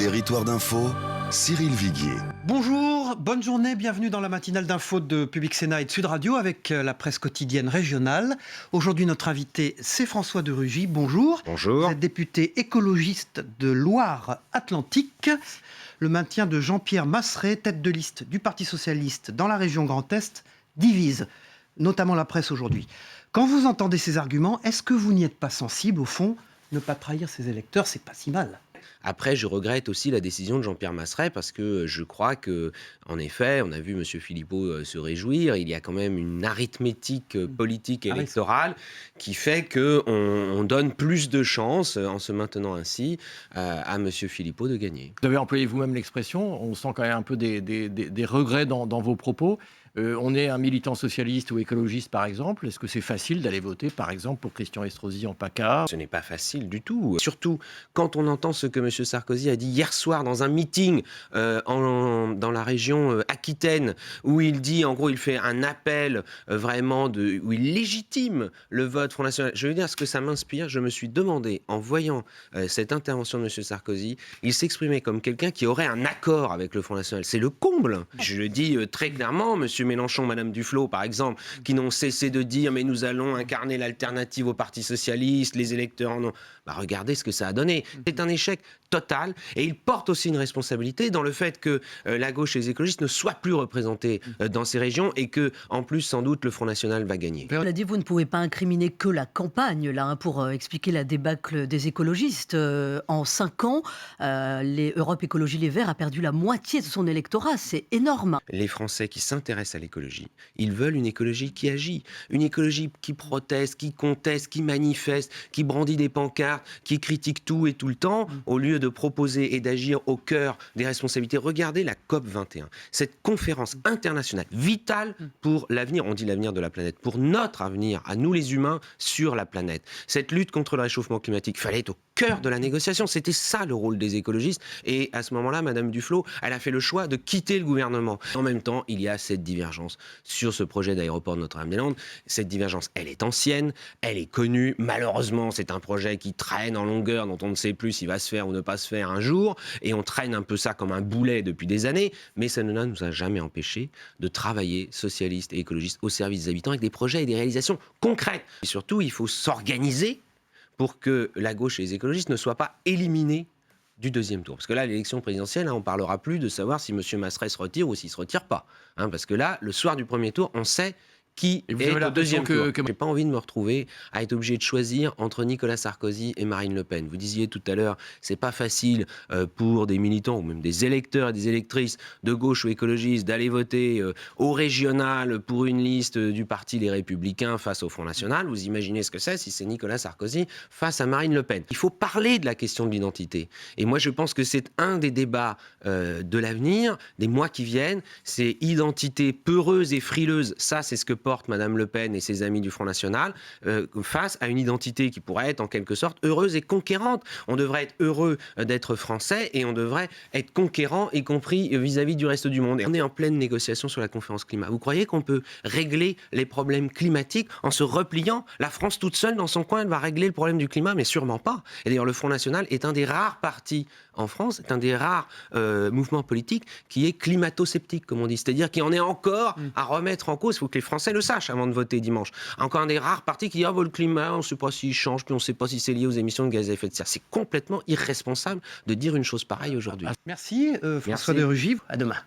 Territoire d'info, Cyril Viguier. Bonjour, bonne journée, bienvenue dans la matinale d'info de Public Sénat et de Sud Radio avec la presse quotidienne régionale. Aujourd'hui, notre invité, c'est François de Rugy. Bonjour. Bonjour. Vous êtes député écologiste de Loire-Atlantique. Le maintien de Jean-Pierre Masseret, tête de liste du Parti socialiste dans la région Grand Est, divise notamment la presse aujourd'hui. Quand vous entendez ces arguments, est-ce que vous n'y êtes pas sensible au fond? Ne pas trahir ses électeurs, c'est pas si mal. Après, je regrette aussi la décision de Jean-Pierre Masseret parce que je crois que, en effet, on a vu M. Philippot se réjouir. Il y a quand même une arithmétique politique et électorale qui fait qu'on donne plus de chances, en se maintenant ainsi, à M. Philippot de gagner. Vous avez employé vous-même l'expression, on sent quand même un peu des regrets dans vos propos. On est un militant socialiste ou écologiste, par exemple. Est-ce que c'est facile d'aller voter, par exemple, pour Christian Estrosi en PACA? Ce n'est pas facile du tout. Surtout quand on entend ce que M. Sarkozy a dit hier soir dans un meeting dans la région Aquitaine, où il dit, en gros, il fait un appel où il légitime le vote Front National. Je veux dire ce que ça m'inspire. Je me suis demandé, en voyant cette intervention de M. Sarkozy, il s'exprimait comme quelqu'un qui aurait un accord avec le Front National. C'est le comble. Je le dis très clairement, M. Mélenchon, Mme Duflot, par exemple, qui n'ont cessé de dire « mais nous allons incarner l'alternative au Parti socialiste, les électeurs en ont... » Regardez ce que ça a donné. C'est un échec total et il porte aussi une responsabilité dans le fait que la gauche et les écologistes ne soient plus représentés dans ces régions et que, en plus, sans doute, le Front National va gagner. On a dit vous ne pouvez pas incriminer que la campagne là, pour expliquer la débâcle des écologistes. En 5 ans, Europe Écologie Les Verts a perdu la moitié de son électorat. C'est énorme. Les Français qui s'intéressent à l'écologie, ils veulent une écologie qui agit, une écologie qui proteste, qui conteste, qui manifeste, qui brandit des pancartes, qui critique tout et tout le temps, au lieu de proposer et d'agir au cœur des responsabilités. Regardez la COP21, cette conférence internationale vitale pour l'avenir, on dit l'avenir de la planète, pour notre avenir, à nous les humains, sur la planète. Cette lutte contre le réchauffement climatique, fallait être au cœur de la négociation. C'était ça le rôle des écologistes. Et à ce moment-là, Mme Duflot, elle a fait le choix de quitter le gouvernement. En même temps, il y a cette divergence sur ce projet d'aéroport de Notre-Dame-des-Landes. Cette divergence, elle est ancienne, elle est connue. Malheureusement, c'est un projet qui traîne en longueur, dont on ne sait plus s'il va se faire ou ne pas se faire un jour. Et on traîne un peu ça comme un boulet depuis des années. Mais ça ne nous a jamais empêché de travailler, socialistes et écologistes, au service des habitants, avec des projets et des réalisations concrètes. Et surtout, il faut s'organiser pour que la gauche et les écologistes ne soient pas éliminés du deuxième tour. Parce que là, l'élection présidentielle, on ne parlera plus de savoir si M. Masseret se retire ou s'il ne se retire pas. Parce que là, le soir du premier tour, on sait qui est au deuxième tour. Je n'ai pas envie de me retrouver à être obligé de choisir entre Nicolas Sarkozy et Marine Le Pen. Vous disiez tout à l'heure, c'est pas facile pour des militants ou même des électeurs et des électrices de gauche ou écologistes d'aller voter au régional pour une liste du parti Les Républicains face au Front National. Vous imaginez ce que c'est si c'est Nicolas Sarkozy face à Marine Le Pen. Il faut parler de la question de l'identité. Et moi, je pense que c'est un des débats de l'avenir, des mois qui viennent. C'est identité peureuse et frileuse. Ça, c'est ce que porte Mme Le Pen et ses amis du Front National face à une identité qui pourrait être en quelque sorte heureuse et conquérante. On devrait être heureux d'être français et on devrait être conquérant, y compris vis-à-vis du reste du monde. Et on est en pleine négociation sur la conférence climat. Vous croyez qu'on peut régler les problèmes climatiques en se repliant? La France toute seule dans son coin, elle va régler le problème du climat, mais sûrement pas. Et d'ailleurs, le Front National est un des rares partis en France, est un des rares mouvements politiques qui est climato-sceptique, comme on dit. C'est-à-dire qui en est encore à remettre en cause. Il faut que les Français le sachent avant de voter dimanche. Encore un des rares partis qui dit le climat, on ne sait pas s'il change, puis on ne sait pas si c'est lié aux émissions de gaz à effet de serre. C'est complètement irresponsable de dire une chose pareille aujourd'hui. Merci François de Rugy. À demain.